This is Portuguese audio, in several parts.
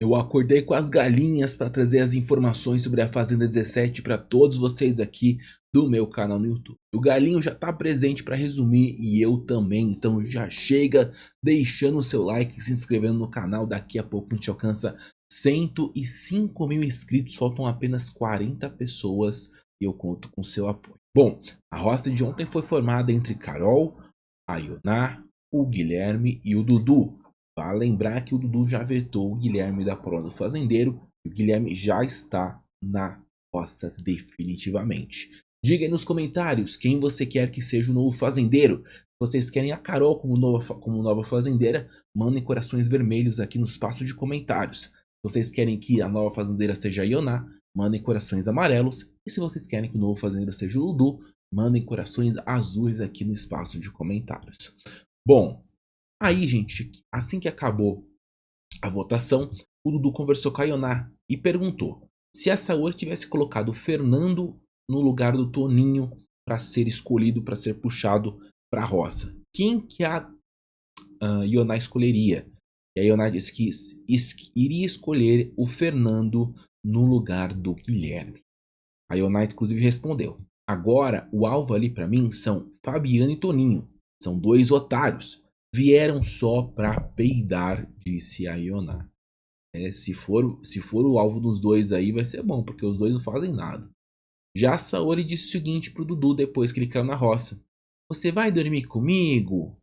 Eu acordei com as galinhas para trazer as informações sobre a Fazenda 17 para todos vocês aqui do meu canal no YouTube. O Galinho já está presente para resumir e eu também, então já chega deixando o seu like e se inscrevendo no canal. Daqui a pouco a gente alcança 105 mil inscritos, faltam apenas 40 pessoas e eu conto com seu apoio. Bom, a roça de ontem foi formada entre Carol, a Ioná, o Guilherme e o Dudu. Vale lembrar que o Dudu já vetou o Guilherme da prova do fazendeiro e o Guilherme já está na roça definitivamente. Diga aí nos comentários quem você quer que seja o novo fazendeiro. Se vocês querem a Carol como nova fazendeira, mandem corações vermelhos aqui no espaço de comentários. Se vocês querem que a nova fazendeira seja a Ioná, mandem corações amarelos. E se vocês querem que o novo fazendeiro seja o Dudu, mandem corações azuis aqui no espaço de comentários. Bom, aí, gente, assim que acabou a votação, o Dudu conversou com a Ioná e perguntou se a Saori tivesse colocado o Fernando no lugar do Toninho para ser escolhido, para ser puxado para a roça. Quem que a Ioná escolheria? E a Ioná disse que iria escolher o Fernando no lugar do Guilherme. A Ioná inclusive respondeu: agora o alvo ali para mim são Fabiano e Toninho. São dois otários. Vieram só pra peidar, disse a Ioná. Se for o alvo dos dois aí, vai ser bom, porque os dois não fazem nada. Já a Saori disse o seguinte pro Dudu depois que ele caiu na roça: você vai dormir comigo?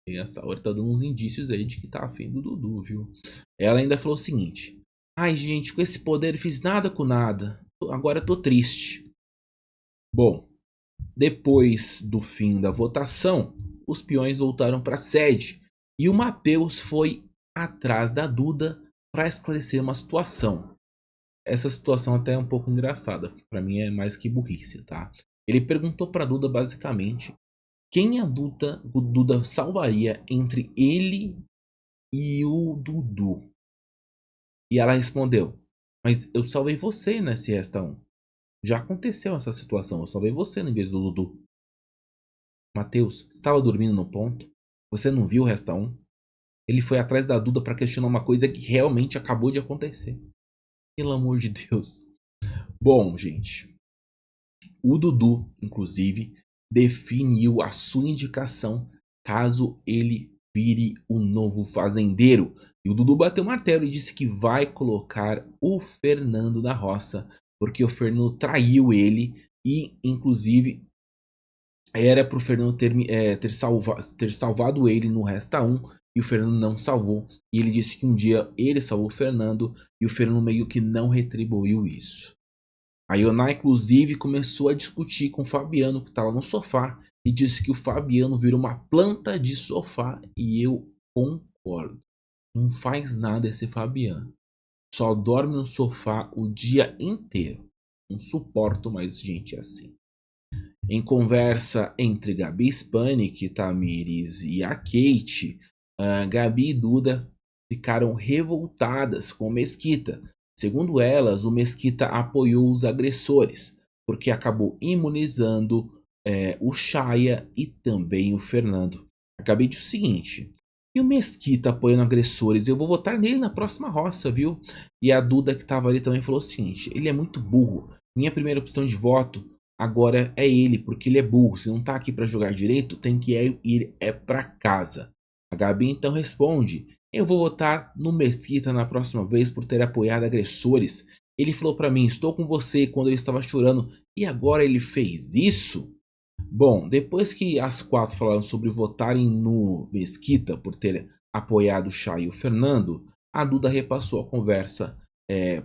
E a Saori tá dando uns indícios aí de que tá afim do Dudu, viu? Ela ainda falou o seguinte: ai, gente, com esse poder eu fiz nada com nada. Agora eu tô triste. Bom, depois do fim da votação, os peões voltaram para a sede e o Matheus foi atrás da Duda para esclarecer uma situação. Essa situação até é um pouco engraçada, porque para mim é mais que burrice, tá? Ele perguntou para a Duda basicamente quem a Duda salvaria entre ele e o Dudu. E ela respondeu: mas eu salvei você nesse Resta 1. Já aconteceu essa situação, eu salvei você em vez do Dudu. Matheus, estava dormindo no ponto? Você não viu o Resta 1? Ele foi atrás da Duda para questionar uma coisa que realmente acabou de acontecer. Pelo amor de Deus. Bom, gente. O Dudu, inclusive, definiu a sua indicação caso ele vire o novo fazendeiro. E o Dudu bateu o martelo e disse que vai colocar o Fernando na roça, porque o Fernando traiu ele e, inclusive, era pro Fernando ter salvado ele no Resta 1 e o Fernando não salvou. E ele disse que um dia ele salvou o Fernando e o Fernando meio que não retribuiu isso. A Ioná, inclusive, começou a discutir com o Fabiano, que estava no sofá, e disse que o Fabiano vira uma planta de sofá. E eu concordo. Não faz nada esse Fabiano. Só dorme no sofá o dia inteiro. Não suporto mais gente assim. Em conversa entre Gabi Spanik, Tamires e a Kate, Gabi e Duda ficaram revoltadas com Mesquita. Segundo elas, o Mesquita apoiou os agressores, porque acabou imunizando o Chaya e também o Fernando. A Gabi disse o seguinte: e o Mesquita apoiando agressores, eu vou votar nele na próxima roça, viu? E a Duda, que estava ali, também falou o seguinte: ele é muito burro. Minha primeira opção de voto agora é ele, porque ele é burro. Se não tá aqui para jogar direito, tem que ir para casa. A Gabi então responde: eu vou votar no Mesquita na próxima vez por ter apoiado agressores. Ele falou para mim: estou com você quando eu estava chorando, e agora ele fez isso? Bom, depois que as quatro falaram sobre votarem no Mesquita por ter apoiado o Chay e o Fernando, a Duda repassou a conversa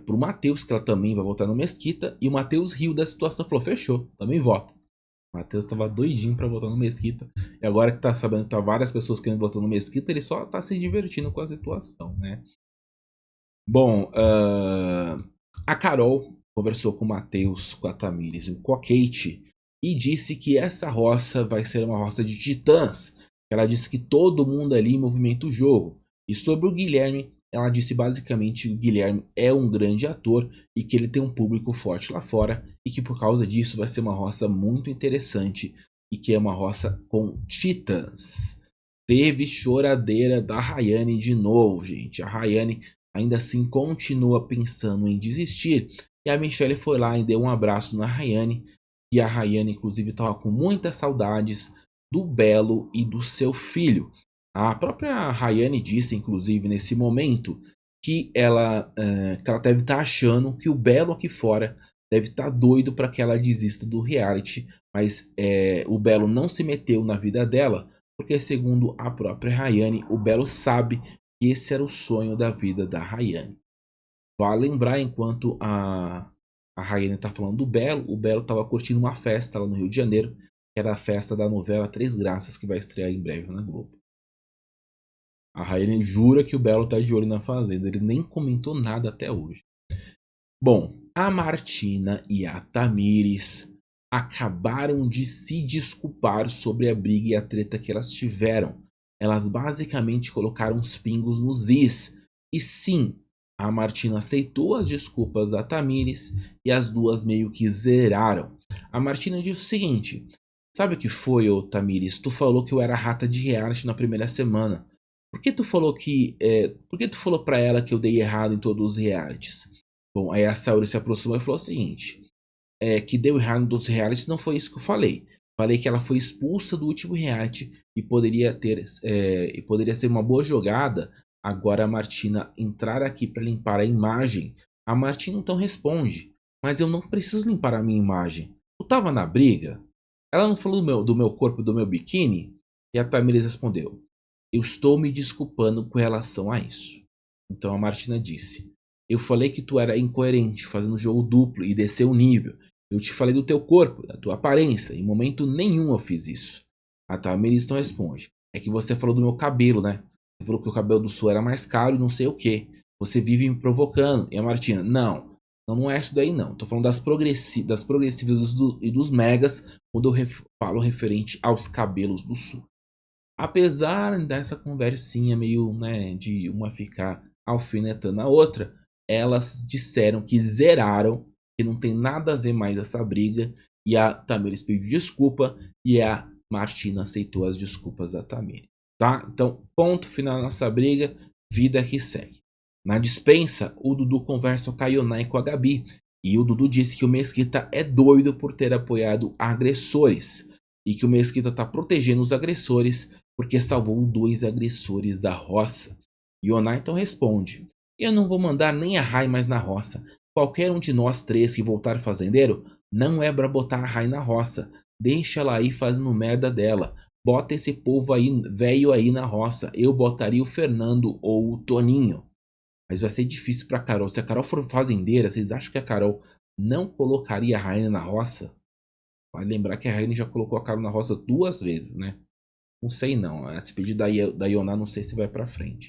pro Matheus, que ela também vai votar no Mesquita, e o Matheus riu da situação e falou: fechou, também voto. O Matheus tava doidinho pra votar no Mesquita, e agora que tá sabendo que tá várias pessoas querendo votar no Mesquita, ele só tá se divertindo com a situação, né? Bom, a Carol conversou com o Matheus, com a Tamires e com a Kate e disse que essa roça vai ser uma roça de titãs. Ela disse que todo mundo ali movimenta o jogo. E sobre o Guilherme, ela disse basicamente que o Guilherme é um grande ator e que ele tem um público forte lá fora e que por causa disso vai ser uma roça muito interessante e que é uma roça com titãs. Teve choradeira da Rayane de novo, gente. A Rayane ainda assim continua pensando em desistir. E a Michelle foi lá e deu um abraço na Rayane. E a Rayane, inclusive, estava com muitas saudades do Belo e do seu filho. A própria Rayane disse, inclusive, nesse momento, que ela deve estar achando que o Belo aqui fora deve estar doido para que ela desista do reality. Mas o Belo não se meteu na vida dela, porque segundo a própria Rayane, o Belo sabe que esse era o sonho da vida da Rayane. Vale lembrar, enquanto a Rayane está falando do Belo, o Belo estava curtindo uma festa lá no Rio de Janeiro, que era a festa da novela Três Graças, que vai estrear em breve na Globo. A Rayane jura que o Belo tá de olho na Fazenda, ele nem comentou nada até hoje. Bom, a Martina e a Tamires acabaram de se desculpar sobre a briga e a treta que elas tiveram. Elas basicamente colocaram os pingos nos is. E sim, a Martina aceitou as desculpas da Tamires e as duas meio que zeraram. A Martina disse o seguinte: sabe o que foi, ô Tamires? Tu falou que eu era rata de reality na primeira semana. Por que tu falou por que tu falou pra ela que eu dei errado em todos os realities? Bom, aí a Saori se aproximou e falou o seguinte: que deu errado nos realities não foi isso que eu falei. Falei que ela foi expulsa do último reality e poderia ser uma boa jogada agora a Martina entrar aqui para limpar a imagem. A Martina então responde: mas eu não preciso limpar a minha imagem. Tu tava na briga? Ela não falou do meu corpo, do meu biquíni? E a Tamires respondeu: eu estou me desculpando com relação a isso. Então a Martina disse: eu falei que tu era incoerente, fazendo jogo duplo e desceu o nível. Eu te falei do teu corpo, da tua aparência. Em momento nenhum eu fiz isso. A Tamires então responde: é que você falou do meu cabelo, né? Você falou que o cabelo do Sul era mais caro e não sei o que. Você vive me provocando. E a Martina: não é isso daí não. Tô falando das progressivas e dos megas, quando eu falo referente aos cabelos do Sul. Apesar dessa conversinha meio, né, de uma ficar alfinetando a outra, elas disseram que zeraram, que não tem nada a ver mais essa briga, e a Tamires pediu desculpa e a Martina aceitou as desculpas da Tamires, tá? Então, ponto final nessa briga, vida que segue. Na dispensa, o Dudu conversa com a Ionai e com a Gabi, e o Dudu disse que o Mesquita é doido por ter apoiado agressores, e que o Mesquita está protegendo os agressores porque salvou 2 agressores da roça. Ionai então responde: eu não vou mandar nem a Rai mais na roça. Qualquer um de nós 3 que voltar fazendeiro, não é pra botar a Rai na roça. Deixa ela aí fazendo merda dela. Bota esse povo aí, velho aí na roça. Eu botaria o Fernando ou o Toninho. Mas vai ser difícil pra Carol. Se a Carol for fazendeira, vocês acham que a Carol não colocaria a Raine na roça? Vale lembrar que a Raine já colocou a Carol na roça 2 vezes, né? Não sei não. Esse pedido da Ioná não sei se vai pra frente.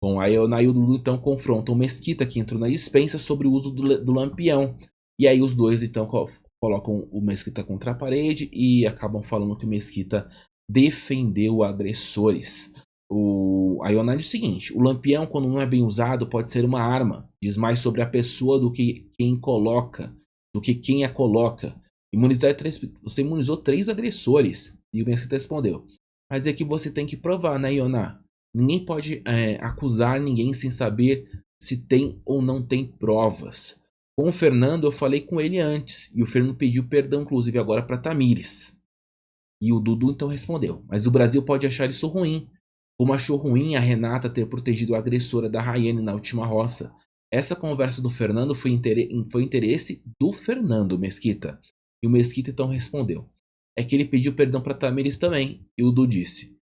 Bom, a Ioná e o Dudu então confrontam o Mesquita, que entrou na dispensa, sobre o uso do lampião. E aí os dois então colocam o Mesquita contra a parede e acabam falando que o Mesquita defendeu agressores. A Ioná diz o seguinte: o lampião, quando não é bem usado, pode ser uma arma. Diz mais sobre a pessoa do que quem a coloca. Você imunizou 3 agressores. E o Mesquita respondeu: mas é que você tem que provar, né, Ioná? Ninguém pode acusar ninguém sem saber se tem ou não tem provas. Com o Fernando, eu falei com ele antes. E o Fernando pediu perdão, inclusive, agora para Tamires. E o Dudu então respondeu: mas o Brasil pode achar isso ruim. Como achou ruim a Renata ter protegido a agressora da Rayane na última roça. Essa conversa do Fernando foi interesse do Fernando, Mesquita. E o Mesquita então respondeu: é que ele pediu perdão pra Tamires também. E o Du disse: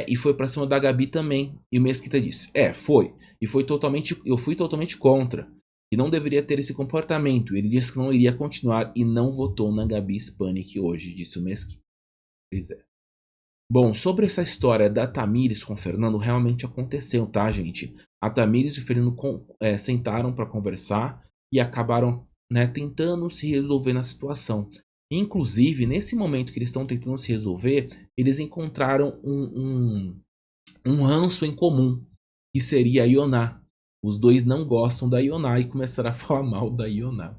e foi pra cima da Gabi também. E o Mesquita disse: foi. E eu fui totalmente contra. E não deveria ter esse comportamento. Ele disse que não iria continuar e não votou na Gabi Spanik hoje, disse o Mesquita. Pois é. Bom, sobre essa história da Tamires com o Fernando, realmente aconteceu, tá, gente? A Tamires e o Fernando sentaram para conversar e acabaram, né, tentando se resolver na situação. Inclusive, nesse momento que eles estão tentando se resolver, eles encontraram um ranço em comum, que seria a Ioná. Os dois não gostam da Ioná e começaram a falar mal da Ioná.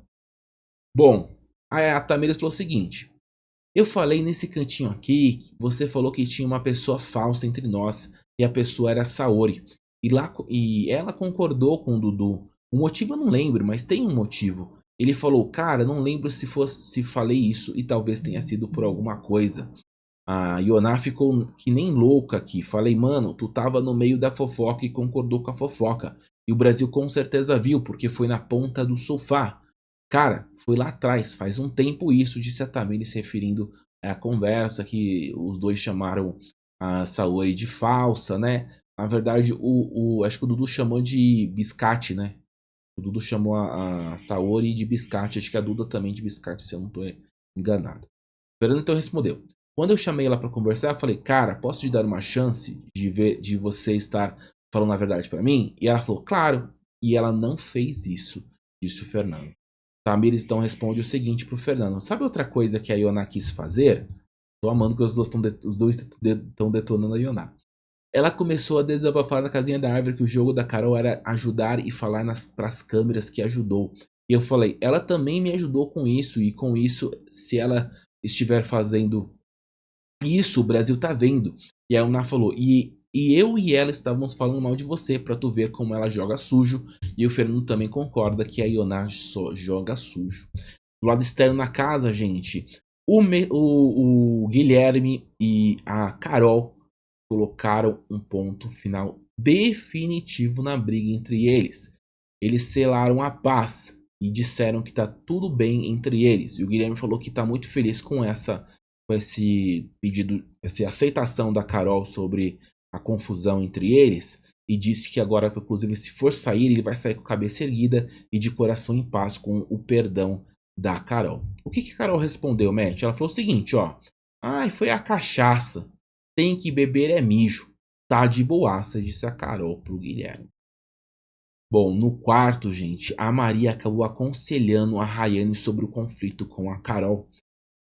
Bom, a Tamires falou o seguinte: eu falei nesse cantinho aqui, você falou que tinha uma pessoa falsa entre nós, e a pessoa era a Saori. e ela concordou com o Dudu. O motivo eu não lembro, mas tem um motivo. Ele falou, cara, não lembro se falei isso e talvez tenha sido por alguma coisa. A Ioná ficou que nem louca aqui. Falei, mano, tu tava no meio da fofoca e concordou com a fofoca. E o Brasil com certeza viu, porque foi na ponta do sofá. Cara, foi lá atrás, faz um tempo isso, disse a Tamires se referindo à conversa que os dois chamaram a Saori de falsa, né? Na verdade, acho que o Dudu chamou de biscate, né? O Dudu chamou a Saori de biscate, acho que a Duda também de biscate, se eu não estou enganado. O Fernando então respondeu. Quando eu chamei ela para conversar, eu falei, cara, posso te dar uma chance de você estar falando a verdade para mim? E ela falou, claro. E ela não fez isso, disse o Fernando. Tamires então responde o seguinte pro Fernando. Sabe outra coisa que a Ioná quis fazer? Tô amando que os dois estão detonando a Ioná. Ela começou a desabafar na casinha da árvore que o jogo da Carol era ajudar e falar pras câmeras que ajudou. E eu falei, ela também me ajudou com isso. E com isso, se ela estiver fazendo isso, o Brasil tá vendo. E a Ioná falou, e eu e ela estávamos falando mal de você pra tu ver como ela joga sujo. E o Fernando também concorda que a Ioná só joga sujo. Do lado externo na casa, gente, o Guilherme e a Carol colocaram um ponto final definitivo na briga entre eles. Eles selaram a paz e disseram que tá tudo bem entre eles. E o Guilherme falou que tá muito feliz com esse pedido, essa aceitação da Carol sobre a confusão entre eles. E disse que agora, inclusive, se for sair, ele vai sair com a cabeça erguida e de coração em paz com o perdão da Carol. O que a Carol respondeu, Matt? Ela falou o seguinte, ó. Ai, foi a cachaça. Tem que beber é mijo. Tá de boaça, disse a Carol pro Guilherme. Bom, no quarto, gente, a Maria acabou aconselhando a Rayane sobre o conflito com a Carol.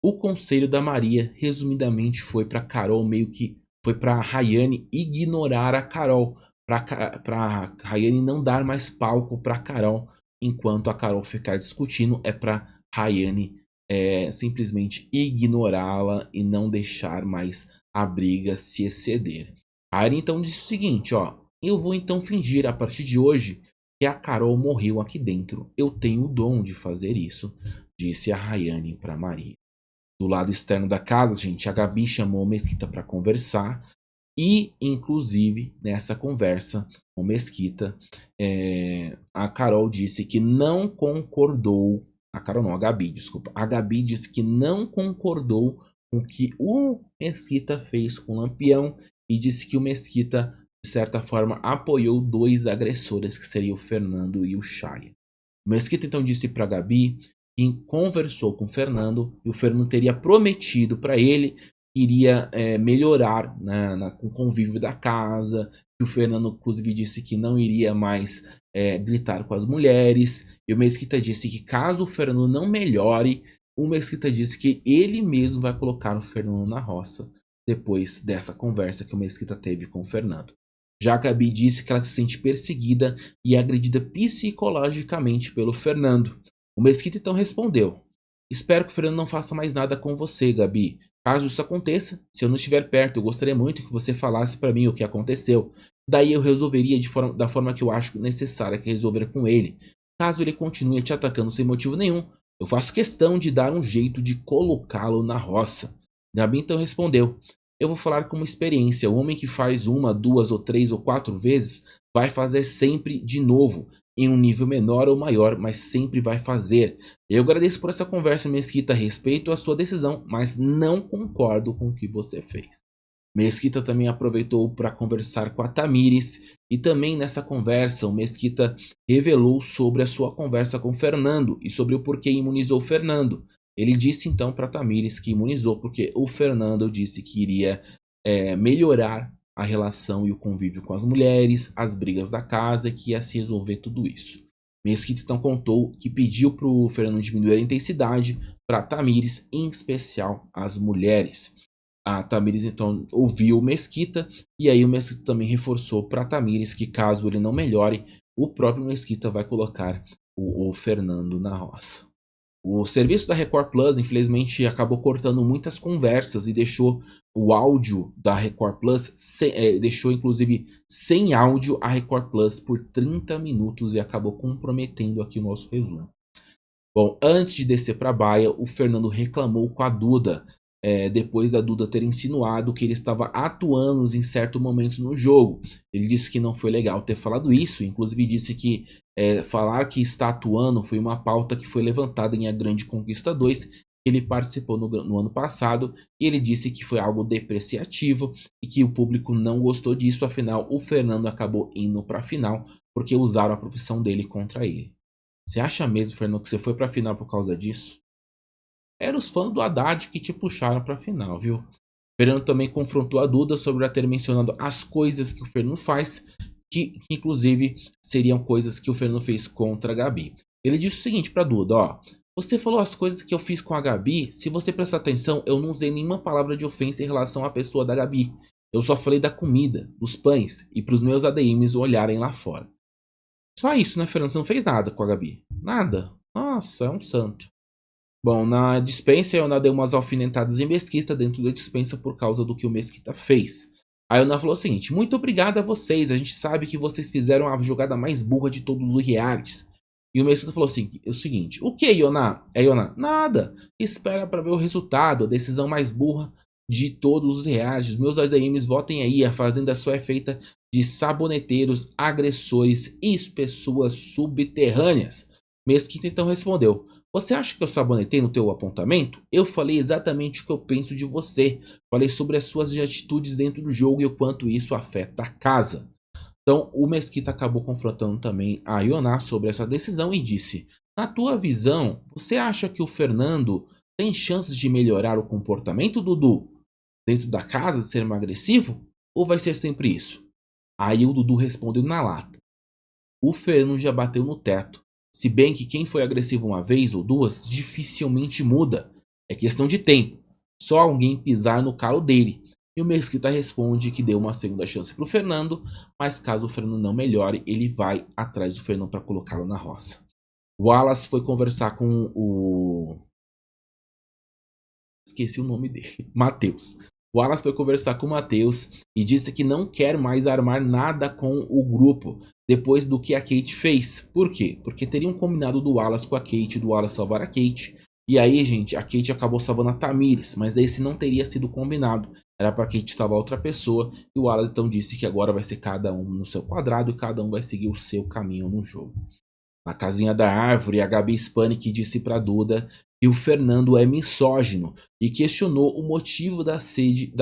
O conselho da Maria, resumidamente, foi para Carol meio que foi para Rayane ignorar a Carol, para Rayane não dar mais palco para Carol, enquanto a Carol ficar discutindo é para Rayane simplesmente ignorá-la e não deixar mais a briga se exceder. A Rayane então disse o seguinte, ó, eu vou então fingir a partir de hoje que a Carol morreu aqui dentro. Eu tenho o dom de fazer isso, disse a Rayane para Maria. Do lado externo da casa, gente, a Gabi chamou o Mesquita para conversar. E, inclusive, nessa conversa com Mesquita, a Carol disse que não concordou. A Carol não, a Gabi, desculpa. A Gabi disse que não concordou com o que o Mesquita fez com o Lampião. E disse que o Mesquita, de certa forma, apoiou dois agressores, que seriam o Fernando e o Chay. O Mesquita então disse para a Gabi que conversou com o Fernando e o Fernando teria prometido para ele que iria melhorar com o convívio da casa, que o Fernando inclusive disse que não iria mais gritar com as mulheres, e o Mesquita disse que caso o Fernando não melhore, o Mesquita disse que ele mesmo vai colocar o Fernando na roça, depois dessa conversa que o Mesquita teve com o Fernando. Já a Gabi disse que ela se sente perseguida e agredida psicologicamente pelo Fernando. O Mesquita então respondeu, espero que o Fernando não faça mais nada com você, Gabi. Caso isso aconteça, se eu não estiver perto, eu gostaria muito que você falasse para mim o que aconteceu. Daí eu resolveria da forma que eu acho necessária que resolver com ele. Caso ele continue te atacando sem motivo nenhum, eu faço questão de dar um jeito de colocá-lo na roça. Gabi então respondeu, eu vou falar como experiência, o homem que faz uma, duas ou três ou quatro vezes, vai fazer sempre de novo, em um nível menor ou maior, mas sempre vai fazer. Eu agradeço por essa conversa, Mesquita, respeito a sua decisão, mas não concordo com o que você fez. Mesquita também aproveitou para conversar com a Tamires, e também nessa conversa o Mesquita revelou sobre a sua conversa com o Fernando e sobre o porquê imunizou o Fernando. Ele disse então para Tamires que imunizou porque o Fernando disse que iria melhorar a relação e o convívio com as mulheres, as brigas da casa, que ia se resolver tudo isso. Mesquita então contou que pediu para o Fernando diminuir a intensidade para Tamires, em especial as mulheres. A Tamires então ouviu o Mesquita e aí o Mesquita também reforçou para Tamires que caso ele não melhore, o próprio Mesquita vai colocar o Fernando na roça. O serviço da Record Plus, infelizmente, acabou cortando muitas conversas e deixou o áudio da Record Plus, deixou inclusive sem áudio a Record Plus por 30 minutos e acabou comprometendo aqui o nosso resumo. Bom, antes de descer para a baia, o Fernando reclamou com a Duda, depois da Duda ter insinuado que ele estava atuando em certos momentos no jogo. Ele disse que não foi legal ter falado isso, inclusive disse que falar que está atuando foi uma pauta que foi levantada em A Grande Conquista 2, que ele participou no ano passado, e ele disse que foi algo depreciativo e que o público não gostou disso, afinal o Fernando acabou indo para a final porque usaram a profissão dele contra ele. Você acha mesmo, Fernando, que você foi para a final por causa disso? Eram os fãs do Haddad que te puxaram para a final, viu? Fernando também confrontou a Duda sobre ela ter mencionado as coisas que o Fernando faz, que inclusive seriam coisas que o Fernando fez contra a Gabi. Ele disse o seguinte para Duda, ó: você falou as coisas que eu fiz com a Gabi, se você prestar atenção, eu não usei nenhuma palavra de ofensa em relação à pessoa da Gabi. Eu só falei da comida, dos pães e para os meus ADMs olharem lá fora. Só isso, né, Fernando? Você não fez nada com a Gabi. Nada. Nossa, é um santo. Bom, na dispensa, a Iona deu umas alfinetadas em Mesquita dentro da dispensa por causa do que o Mesquita fez. A Iona falou o seguinte: muito obrigada a vocês, a gente sabe que vocês fizeram a jogada mais burra de todos os realities. E o Mesquita falou assim, o seguinte: o que, Iona? É, Iona, nada. Espera para ver o resultado, a decisão mais burra de todos os realities. Meus ADMs, votem aí, a Fazenda só é feita de saboneteiros, agressores e pessoas subterrâneas. Mesquita então respondeu: você acha que eu sabonetei no teu apontamento? Eu falei exatamente o que eu penso de você. Falei sobre as suas atitudes dentro do jogo e o quanto isso afeta a casa. Então o Mesquita acabou confrontando também a Iona sobre essa decisão e disse: na tua visão, você acha que o Fernando tem chances de melhorar o comportamento, Dudu, dentro da casa, de ser mais agressivo? Ou vai ser sempre isso? Aí o Dudu respondeu na lata: o Fernando já bateu no teto. Se bem que quem foi agressivo uma vez ou duas dificilmente muda. É questão de tempo. Só alguém pisar no calo dele. E o Mesquita responde que deu uma segunda chance para o Fernando, mas caso o Fernando não melhore, ele vai atrás do Fernando para colocá-lo na roça. O Wallace foi conversar com o... esqueci o nome dele. Matheus. O Wallace foi conversar com o Matheus e disse que não quer mais armar nada com o grupo depois do que a Kate fez. Por quê? Porque teriam combinado do Wallace com a Kate, do Wallace salvar a Kate. E aí, gente, a Kate acabou salvando a Tamires, mas esse não teria sido combinado. Era pra Kate salvar outra pessoa. E o Wallace então disse que agora vai ser cada um no seu quadrado e cada um vai seguir o seu caminho no jogo. Na casinha da árvore, a Gabi Spanik disse pra Duda que o Fernando é misógino e questionou o motivo da Sede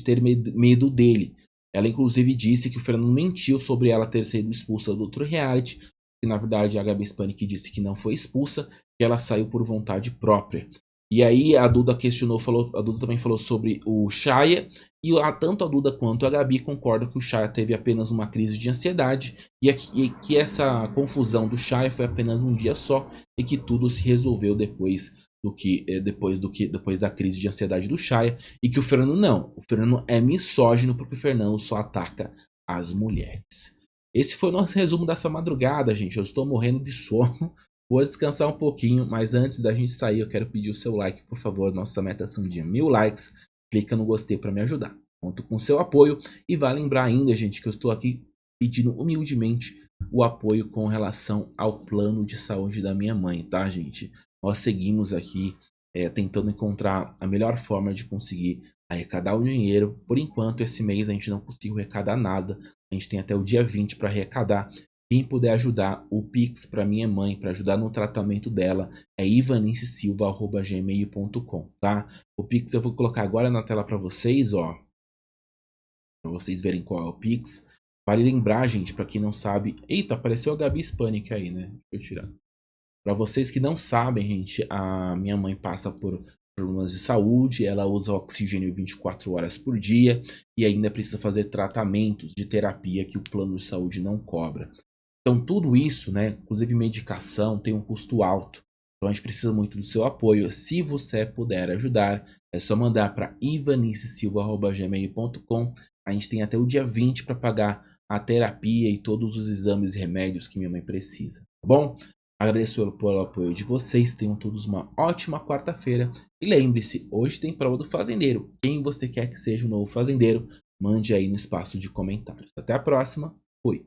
ter medo dele. Ela inclusive disse que o Fernando mentiu sobre ela ter sido expulsa do outro reality, e na verdade a Gabi Spanik disse que não foi expulsa, que ela saiu por vontade própria. E aí a Duda questionou, a Duda também falou sobre o Shaya, e tanto a Duda quanto a Gabi concordam que o Shaya teve apenas uma crise de ansiedade, e que essa confusão do Shaya foi apenas um dia só, e que tudo se resolveu depois da crise de ansiedade do Shaya, e que o Fernando não. O Fernando é misógino porque o Fernando só ataca as mulheres. Esse foi o nosso resumo dessa madrugada, gente. Eu estou morrendo de sono. Vou descansar um pouquinho, mas antes da gente sair, eu quero pedir o seu like, por favor. Nossa meta são de 1000 likes. Clica no gostei para me ajudar. Conto com seu apoio e vai lembrar ainda, gente, que eu estou aqui pedindo humildemente o apoio com relação ao plano de saúde da minha mãe, tá, gente? Nós seguimos aqui tentando encontrar a melhor forma de conseguir arrecadar o dinheiro. Por enquanto, esse mês a gente não conseguiu arrecadar nada. A gente tem até o dia 20 para arrecadar. Quem puder ajudar, o Pix para minha mãe, para ajudar no tratamento dela, é ivanicesilva@gmail.com, tá? O Pix eu vou colocar agora na tela para vocês, ó. Para vocês verem qual é o Pix. Vale lembrar, gente, para quem não sabe... Eita, apareceu a Gabi Spanik aí, né? Deixa eu tirar. Para vocês que não sabem, gente, a minha mãe passa por problemas de saúde, ela usa oxigênio 24 horas por dia e ainda precisa fazer tratamentos de terapia que o plano de saúde não cobra. Então tudo isso, né, inclusive medicação, tem um custo alto. Então a gente precisa muito do seu apoio. Se você puder ajudar, é só mandar para ivanicesilva@gmail.com. A gente tem até o dia 20 para pagar a terapia e todos os exames e remédios que minha mãe precisa, tá bom? Agradeço pelo apoio de vocês, tenham todos uma ótima quarta-feira. E lembre-se, hoje tem prova do fazendeiro. Quem você quer que seja o novo fazendeiro, mande aí no espaço de comentários. Até a próxima, fui!